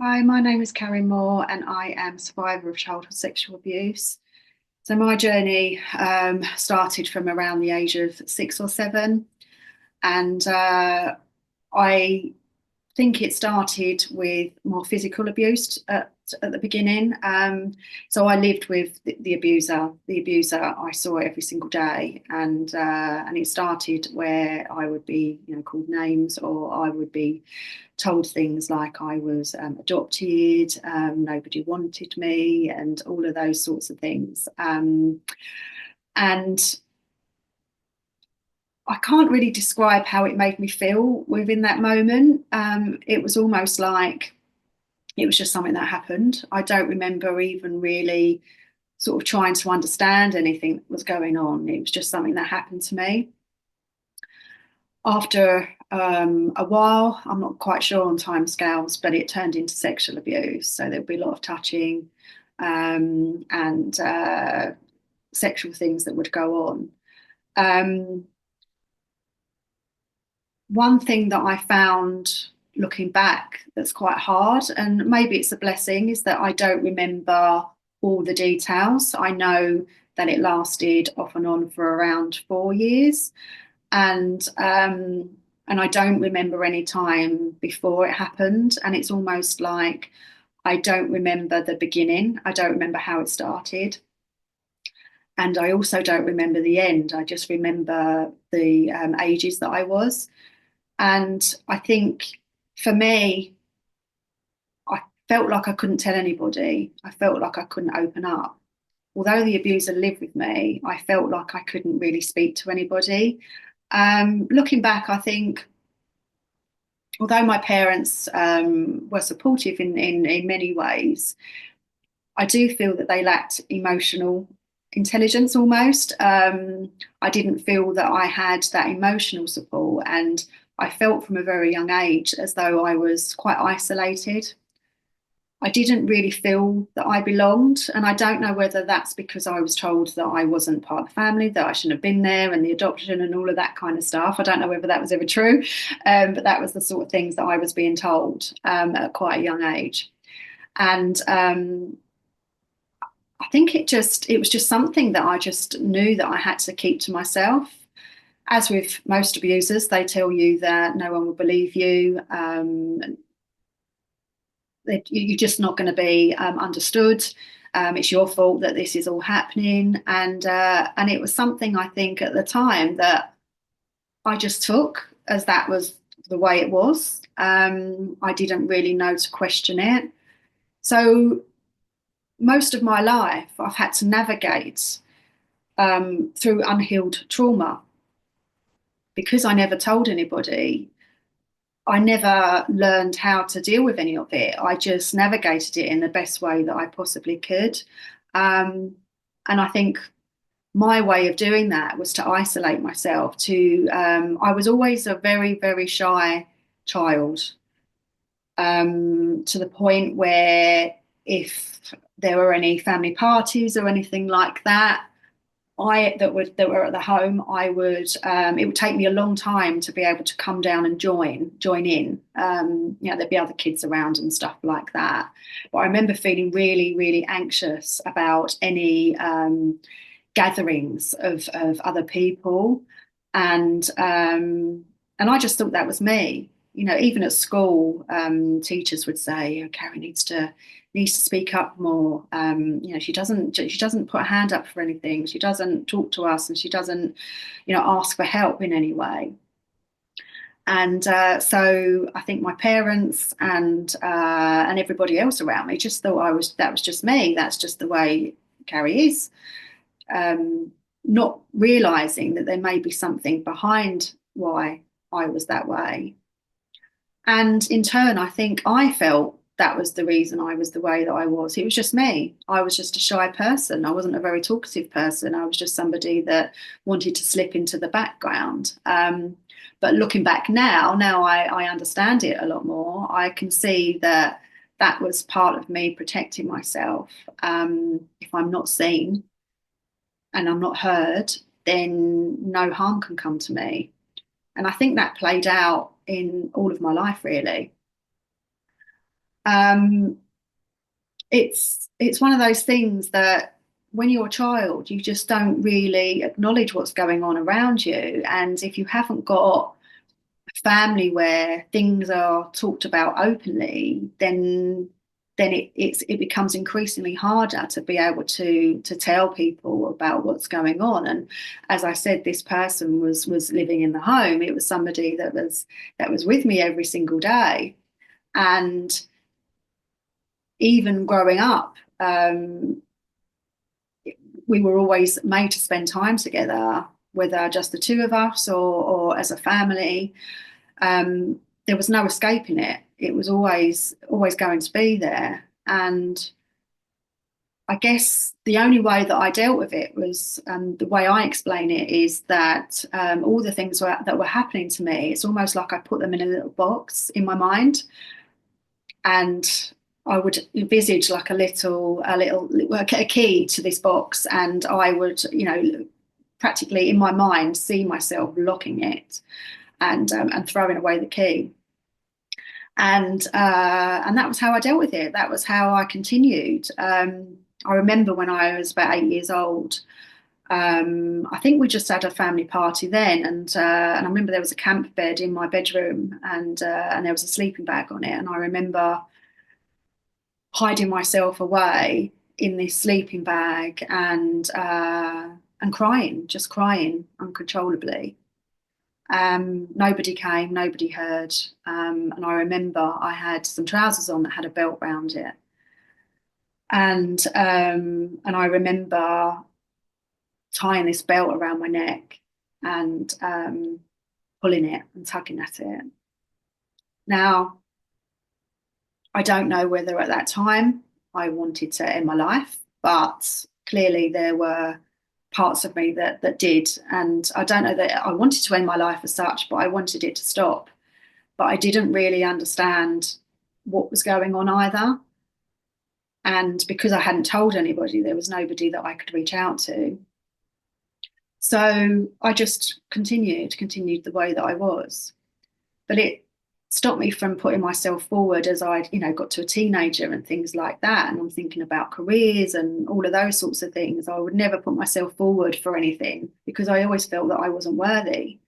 Hi, my name is Kari and I am a survivor of childhood sexual abuse. So my journey started from around the age of 6 or 7, and I think it started with more physical abuse at the beginning. So I lived with the abuser. The abuser I saw every single day, and it started where I would be, called names, or I would be told things like I was adopted, nobody wanted me, and all of those sorts of things. And I can't really describe how it made me feel within that moment. It was almost like it was just something that happened. I don't remember even really sort of trying to understand anything that was going on. It was just something that happened to me. After a while, I'm not quite sure on timescales, but it turned into sexual abuse. So there'd be a lot of touching and sexual things that would go on. Um, One thing that I found looking back that's quite hard, and maybe it's a blessing, is that I don't remember all the details. I know that it lasted off and on for around 4 years, and I don't remember any time before it happened. And it's almost like I don't remember the beginning. I don't remember how it started. And I also don't remember the end. I just remember the ages that I was. And I think for me, I felt like I couldn't tell anybody. I felt like I couldn't open up. Although the abuser lived with me, I felt like I couldn't really speak to anybody. Looking back, I think although my parents were supportive in many ways, I do feel that they lacked emotional intelligence almost. I didn't feel that I had that emotional support, and I felt from a very young age as though I was quite isolated. I didn't really feel that I belonged, and I don't know whether that's because I was told that I wasn't part of the family, that I shouldn't have been there, and the adoption and all of that kind of stuff. I don't know whether that was ever true, but that was the sort of things that I was being told at quite a young age. And I think it was just something that I just knew that I had to keep to myself. As with most abusers, they tell you that no one will believe you. You're just not going to be understood. It's your fault that this is all happening, and it was something I think at the time that I just took as that was the way it was. I didn't really know to question it. So most of my life, I've had to navigate through unhealed trauma because I never told anybody. I never learned how to deal with any of it. I just navigated it in the best way that I possibly could. Um, and I think my way of doing that was to isolate myself. I was always a very, very shy child, to the point where if there were any family parties or anything like that, that were at the home, I would it would take me a long time to be able to come down and join in. There'd be other kids around and stuff like that. But I remember feeling really, really anxious about any gatherings of other people, and I just thought that was me. Even at school, teachers would say, "Oh, Karen needs to speak up more. She doesn't put a hand up for anything. She doesn't talk to us, and she doesn't, ask for help in any way." And so I think my parents and everybody else around me just thought that was just me. That's just the way Carrie is. Not realizing that there may be something behind why I was that way. And in turn, I think I felt that was the reason I was the way that I was. It was just me. I was just a shy person. I wasn't a very talkative person. I was just somebody that wanted to slip into the background. But looking back now I understand it a lot more. I can see that that was part of me protecting myself. If I'm not seen and I'm not heard, then no harm can come to me. And I think that played out in all of my life, really. Um, it's one of those things that when you're a child, you just don't really acknowledge what's going on around you. And if you haven't got a family where things are talked about openly, then it becomes increasingly harder to be able to tell people about what's going on. And as I said, this person was living in the home. It was somebody that was with me every single day. And even growing up, we were always made to spend time together, whether just the two of us or as a family. There was no escaping it. It was always going to be there. And I guess the only way that I dealt with it was the way I explain it is that all the things that were happening to me, it's almost like I put them in a little box in my mind, and I would envisage like a key to this box, and I would, practically in my mind see myself locking it and throwing away the key. And that was how I dealt with it. That was how I continued. I remember when I was about 8 years old. I think we just had a family party then, and I remember there was a camp bed in my bedroom, and there was a sleeping bag on it, and I remember hiding myself away in this sleeping bag and crying, just crying uncontrollably. Nobody came, nobody heard, and I remember I had some trousers on that had a belt round it, and I remember tying this belt around my neck and pulling it and tugging at it. Now, I don't know whether at that time I wanted to end my life, but clearly there were parts of me that did. And I don't know that I wanted to end my life as such, but I wanted it to stop. But I didn't really understand what was going on either. And because I hadn't told anybody, there was nobody that I could reach out to. So I just continued the way that I was. But it stopped me from putting myself forward as I, got to a teenager and things like that. And I'm thinking about careers and all of those sorts of things. I would never put myself forward for anything because I always felt that I wasn't worthy.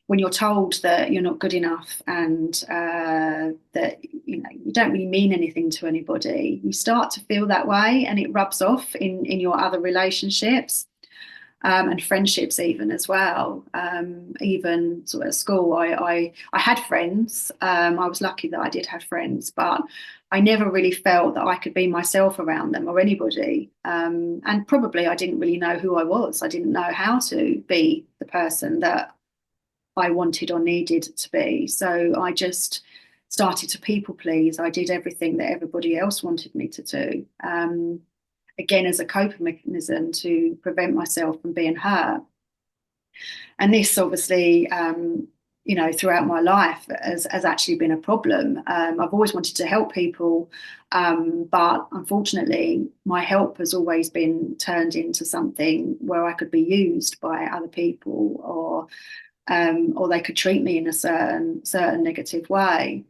When you're told that you're not good enough and that you don't really mean anything to anybody, you start to feel that way, and it rubs off in your other relationships. And friendships even as well. Even sort of at school, I had friends. I was lucky that I did have friends, but I never really felt that I could be myself around them or anybody. And probably I didn't really know who I was. I didn't know how to be the person that I wanted or needed to be. So I just started to people please. I did everything that everybody else wanted me to do. Again, as a coping mechanism to prevent myself from being hurt. And this obviously, throughout my life has actually been a problem. I've always wanted to help people, but unfortunately, my help has always been turned into something where I could be used by other people, or they could treat me in a certain negative way.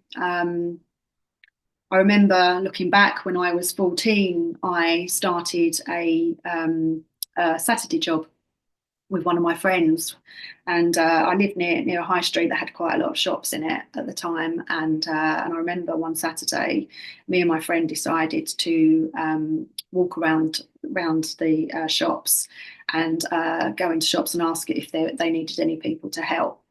I remember looking back when I was 14, I started a Saturday job with one of my friends, and I lived near a high street that had quite a lot of shops in it at the time. And I remember one Saturday, me and my friend decided to walk around the shops and go into shops and ask if they needed any people to help.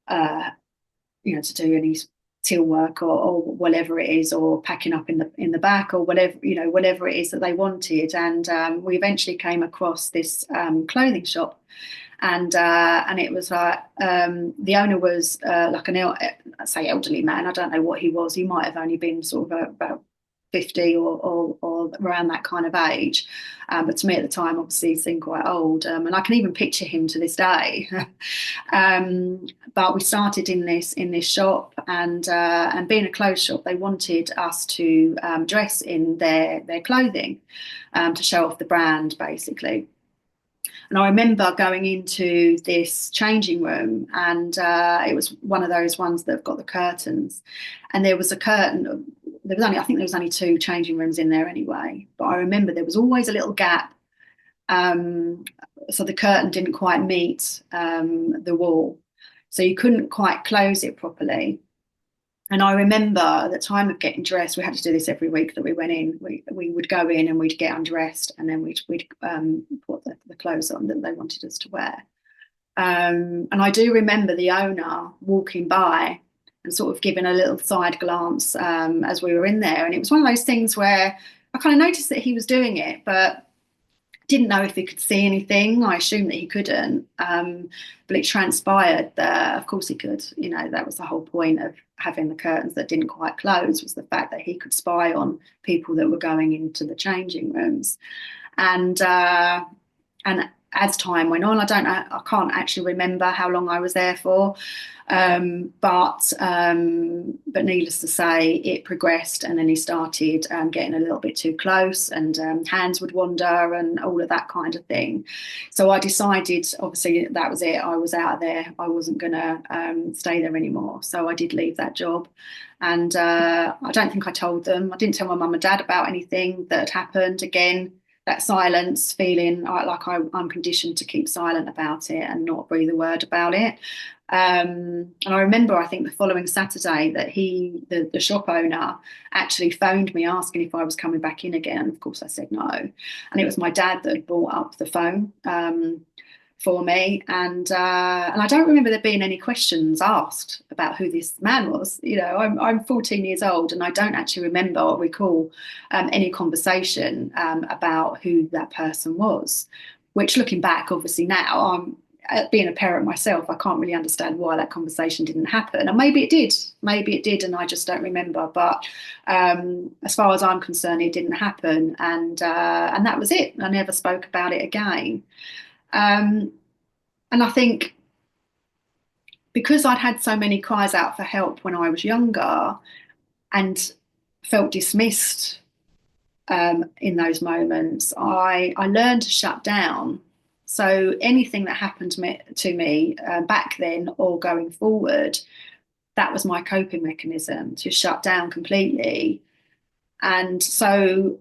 To do any till work or whatever it is, or packing up in the back, or whatever it is that they wanted. And we eventually came across this clothing shop, and it was like the owner was like I'd say elderly man. I don't know what he was. He might have only been sort of about 50 or around that kind of age. But to me at the time, obviously, he seemed quite old. And I can even picture him to this day. But we started in this shop, and being a clothes shop, they wanted us to dress in their clothing to show off the brand, basically. And I remember going into this changing room, and it was one of those ones that have got the curtains. And there was a curtain. There was only, I think there was only two changing rooms in there anyway. But I remember there was always a little gap, um, so the curtain didn't quite meet the wall, so you couldn't quite close it properly. And I remember at the time of getting dressed, we had to do this every week that we went in. We would go in and we'd get undressed, and then we'd put the clothes on that they wanted us to wear. And I do remember the owner walking by and sort of giving a little side glance as we were in there. And it was one of those things where I kind of noticed that he was doing it, but didn't know if he could see anything. I assumed that he couldn't, but it transpired that, of course, he could. You know, that was the whole point of having the curtains that didn't quite close, was the fact that he could spy on people that were going into the changing rooms. And as time went on, I don't know, I can't actually remember how long I was there for, but needless to say, it progressed, and then he started getting a little bit too close, and hands would wander and all of that kind of thing. So I decided, obviously, that was it. I was out of there. I wasn't going to stay there anymore. So I did leave that job. And I don't think I told them. I didn't tell my mum and dad about anything that had happened. Again, that silence, feeling like I'm conditioned to keep silent about it and not breathe a word about it. And I remember, I think the following Saturday, that the shop owner, actually phoned me asking if I was coming back in again. Of course, I said no. And it was my dad that had brought up the phone for me, and I don't remember there being any questions asked about who this man was. You know, I'm 14 years old, and I don't actually remember or recall any conversation about who that person was. Which, looking back, obviously now, being a parent myself, I can't really understand why that conversation didn't happen. And maybe it did, and I just don't remember. But as far as I'm concerned, it didn't happen, and that was it. I never spoke about it again. And I think because I'd had so many cries out for help when I was younger and felt dismissed in those moments, I learned to shut down. So anything that happened to me back then or going forward, that was my coping mechanism, to shut down completely. And so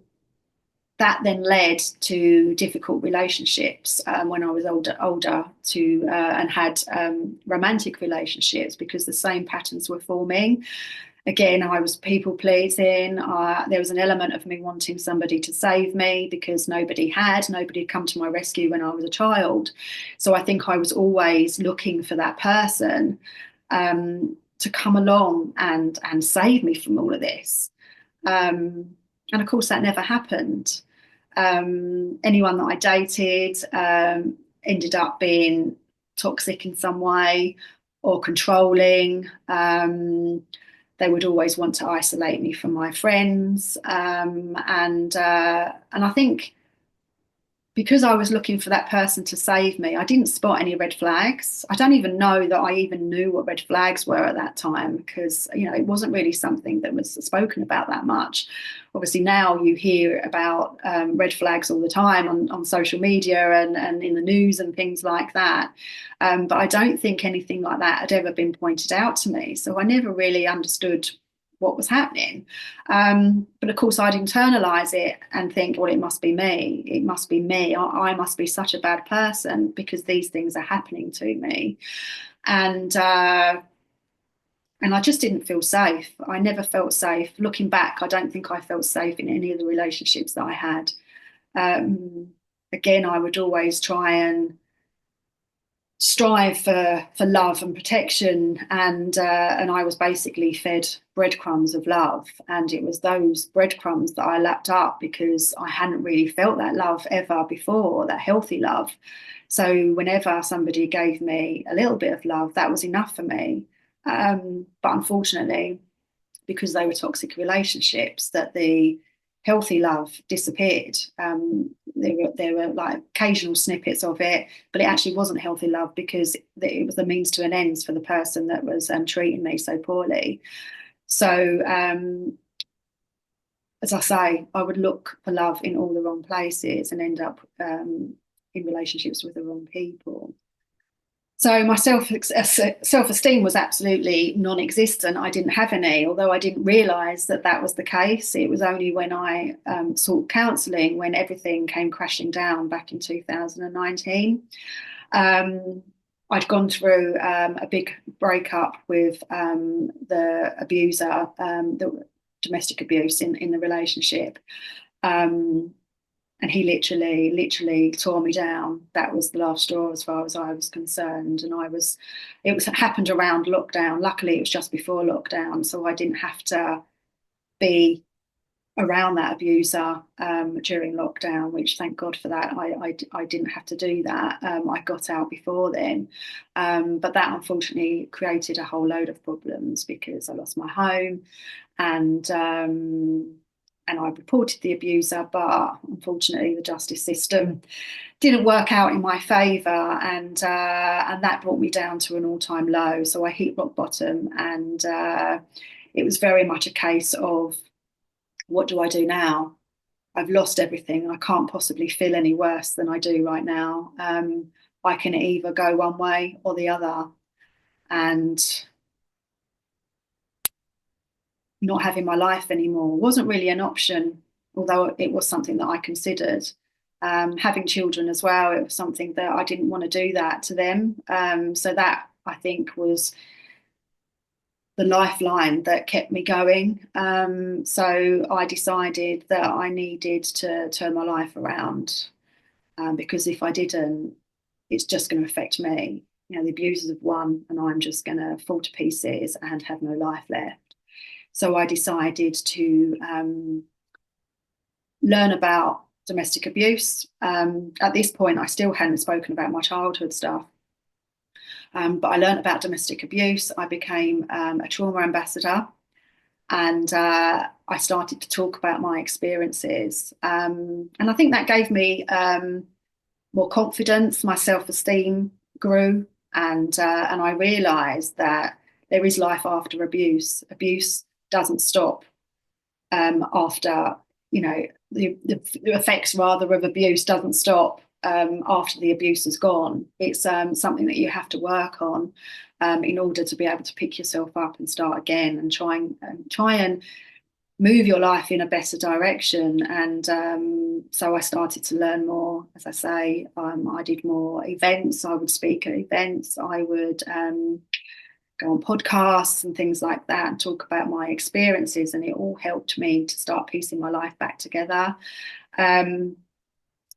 that then led to difficult relationships when I was older and had romantic relationships, because the same patterns were forming. Again, I was people pleasing. There was an element of me wanting somebody to save me, because nobody had come to my rescue when I was a child. So I think I was always looking for that person to come along and save me from all of this. And of course, that never happened. Anyone that I dated ended up being toxic in some way or controlling. They would always want to isolate me from my friends, and I think because I was looking for that person to save me, I didn't spot any red flags. I don't even know that I even knew what red flags were at that time, because, you know, it wasn't really something that was spoken about that much. Obviously, now you hear about red flags all the time on social media and in the news and things like that. But I don't think anything like that had ever been pointed out to me. So I never really understood what was happening. But of course, I'd internalize it and think, well, it must be me. It must be me. I must be such a bad person because these things are happening to me. And I just didn't feel safe. I never felt safe. Looking back, I don't think I felt safe in any of the relationships that I had. Again, I would always try and strive for love and protection, and I was basically fed breadcrumbs of love, and it was those breadcrumbs that I lapped up because I hadn't really felt that love ever before, that healthy love. So whenever somebody gave me a little bit of love, that was enough for me. But unfortunately, because they were toxic relationships, that the healthy love disappeared. There were like occasional snippets of it, but it actually wasn't healthy love because it was the means to an end for the person that was treating me so poorly. So, as I say, I would look for love in all the wrong places and end up in relationships with the wrong people. So my self-esteem was absolutely non-existent. I didn't have any, although I didn't realise that that was the case. It was only when I sought counselling when everything came crashing down back in 2019. I'd gone through a big breakup with the abuser, the domestic abuse in the relationship. And he literally tore me down. That was the last straw as far as I was concerned. And it happened around lockdown. Luckily, it was just before lockdown, so I didn't have to be around that abuser during lockdown, which thank God for that. I didn't have to do that. I got out before then. But that unfortunately created a whole load of problems because I lost my home and I reported the abuser, but unfortunately the justice system didn't work out in my favour, and that brought me down to an all-time low. So I hit rock bottom, and it was very much a case of, what do I do now? I've lost everything. I can't possibly feel any worse than I do right now. I can either go one way or the other, and not having my life anymore wasn't really an option, although it was something that I considered. Having children as well, it was something that I didn't want to do that to them. So that, I think, was the lifeline that kept me going. So I decided that I needed to turn my life around, because if I didn't, it's just going to affect me. You know, the abusers have won, and I'm just going to fall to pieces and have no life left. So I decided to learn about domestic abuse. At this point, I still hadn't spoken about my childhood stuff. But I learned about domestic abuse. I became a trauma ambassador, and I started to talk about my experiences. And I think that gave me more confidence. My self-esteem grew, and I realised that there is life after abuse. Abuse doesn't stop after, you know, the effects rather of abuse doesn't stop after the abuse is gone. It's something that you have to work on in order to be able to pick yourself up and start again and try and move your life in a better direction. And so I started to learn more. As I say, I did more events. I would speak at events. I would go on podcasts and things like that and talk about my experiences, and it all helped me to start piecing my life back together. And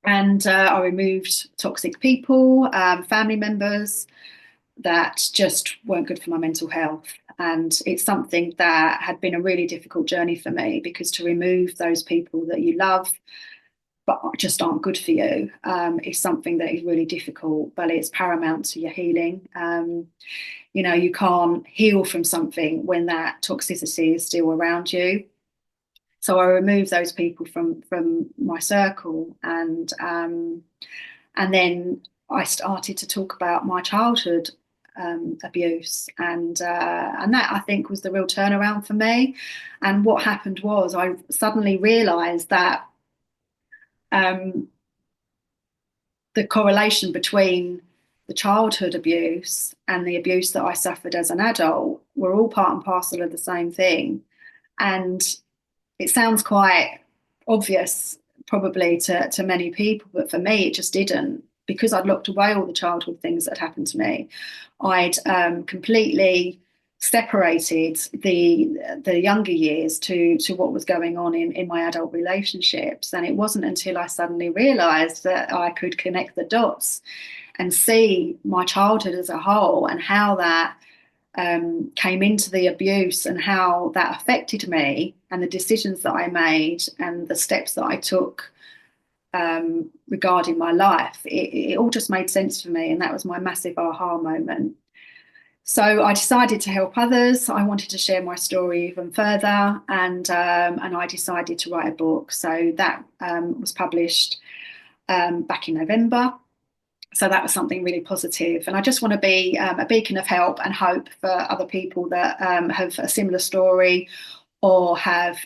I removed toxic people, family members that just weren't good for my mental health. And it's something that had been a really difficult journey for me, because to remove those people that you love but just aren't good for you is something that is really difficult, but it's paramount to your healing. You know, you can't heal from something when that toxicity is still around you. So I removed those people from my circle, and then I started to talk about my childhood abuse, and that, I think, was the real turnaround for me. And what happened was I suddenly realised that the correlation between the childhood abuse and the abuse that I suffered as an adult were all part and parcel of the same thing. And it sounds quite obvious probably to many people, but for me it just didn't, because I'd locked away all the childhood things that happened to me. I'd completely separated the younger years to what was going on in my adult relationships. And it wasn't until I suddenly realised that I could connect the dots and see my childhood as a whole, and how that came into the abuse, and how that affected me, and the decisions that I made, and the steps that I took regarding my life. It all just made sense for me, and that was my massive aha moment. So I decided to help others. I wanted to share my story even further, and I decided to write a book. So that was published back in November. So that was something really positive. And I just want to be a beacon of help and hope for other people that have a similar story, or have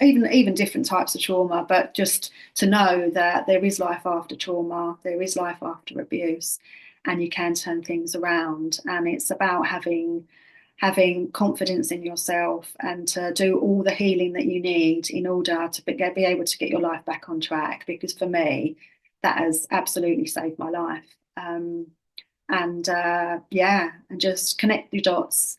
even different types of trauma, but just to know that there is life after trauma, there is life after abuse, and you can turn things around. And it's about having confidence in yourself and to do all the healing that you need in order to be able to get your life back on track. Because for me, that has absolutely saved my life. And yeah, and just connect your dots,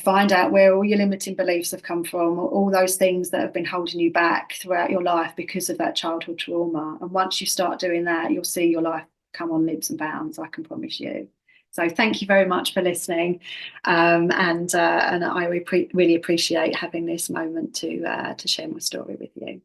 find out where all your limiting beliefs have come from, all those things that have been holding you back throughout your life because of that childhood trauma. And once you start doing that, you'll see your life come on leaps and bounds, I can promise you. So thank you very much for listening. And I really appreciate having this moment to share my story with you.